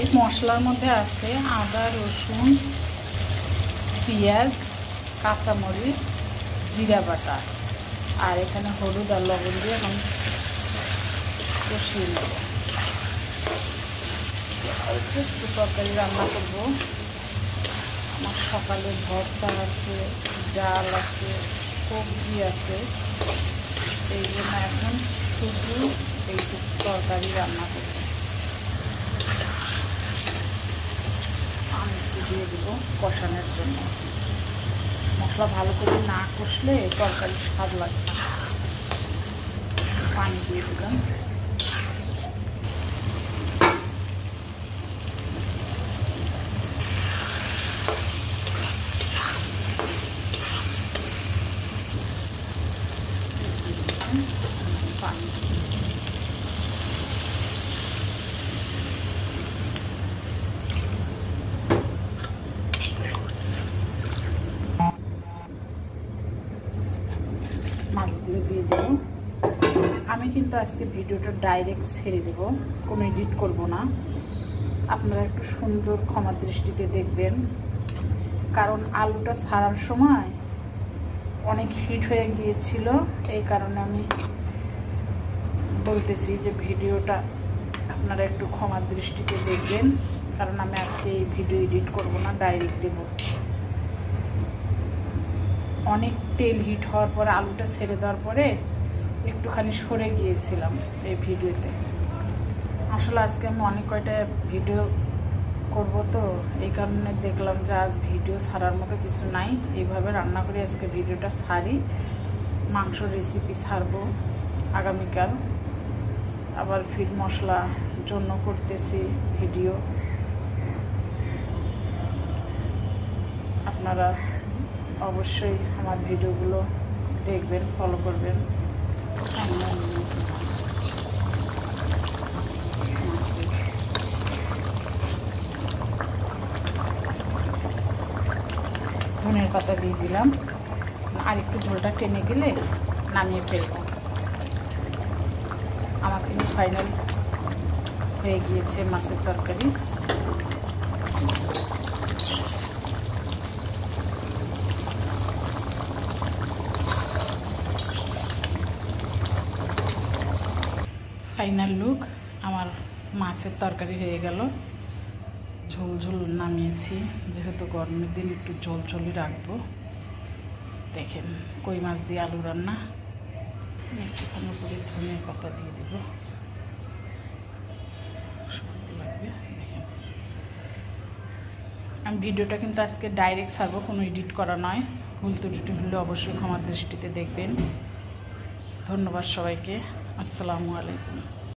এই মশলার মধ্যে আছে আদা, রসুন, পেঁয়াজ, কাঁচামরিচ, জিরা বাটা, আর এখানে হলুদ আর লবণ দিয়ে এখন কষিয়ে নেব। একটু তরকারি রান্না করব। আমার সকালে ভর্তা আছে, ডাল আছে, সবজি আছে, এই জন্য এখন শুধু এইটুকু তরকারি রান্না করব। আমি একটু দিয়ে দেবো কষানোর জন্য। মশলা ভালো করে না কষলে তরকারি স্বাদ লাগবে না। পানি দিয়ে দিলাম। পানি মাছগুলো দিয়ে দেবো। আমি কিন্তু আজকে ভিডিওটা ডাইরেক্ট ছেড়ে দেব, কোনো এডিট করব না। আপনারা একটু সুন্দর ক্ষমা দৃষ্টিতে দেখবেন, কারণ আলুটা ছাড়ার সময় অনেক হিট হয়ে গিয়েছিল। এই কারণে আমি বলতেছি যে ভিডিওটা আপনারা একটু ক্ষমা দৃষ্টিতে দেখবেন, কারণ আমি আজকে এই ভিডিও এডিট করব না, ডাইরেক্ট দেব। অনেক তেল হিট হওয়ার পরে আলুটা ছেড়ে দেওয়ার পরে একটুখানি সরে গিয়েছিলাম এই ভিডিওতে। আসলে আজকে আমি অনেক কয়টা ভিডিও করব, তো এই কারণে দেখলাম যে আজ ভিডিও ছাড়ার মতো কিছু নাই, এইভাবে রান্না করে আজকে ভিডিওটা ছাড়ি। মাংস রেসিপি ছাড়বো আগামীকাল। আবার ফিড মশলা জন্য করতেছি ভিডিও। আপনারা অবশ্যই আমার ভিডিওগুলো দেখবেন, ফলো করবেন। ধনের পাতা দিয়ে দিলাম, আর একটু ঝোলটা টেনে গেলে নামিয়ে ফেলবো। আমার কিন্তু ফাইনাল হয়ে গিয়েছে মাছের তরকারি। ফাইনাল লুক, আমার মাছের তরকারি হয়ে গেল। ঝোল ঝোল নামিয়েছি, যেহেতু গরমের দিন একটু ঝোল ঝোলই রাখবো। দেখেন কই মাছ দিয়ে আলু রান্না। একটুখানি করে ধনে পাতা দিয়ে দেবো, সুন্দর লাগবে। দেখেন আমি ভিডিওটা কিন্তু আজকে ডাইরেক্ট ছাড়বো, কোনো এডিট করা নয়। ভুল ত্রুটি হলে অবশ্যই ক্ষমার দৃষ্টিতে দেখবেন। ধন্যবাদ সবাইকে। আসসালামু আলাইকুম।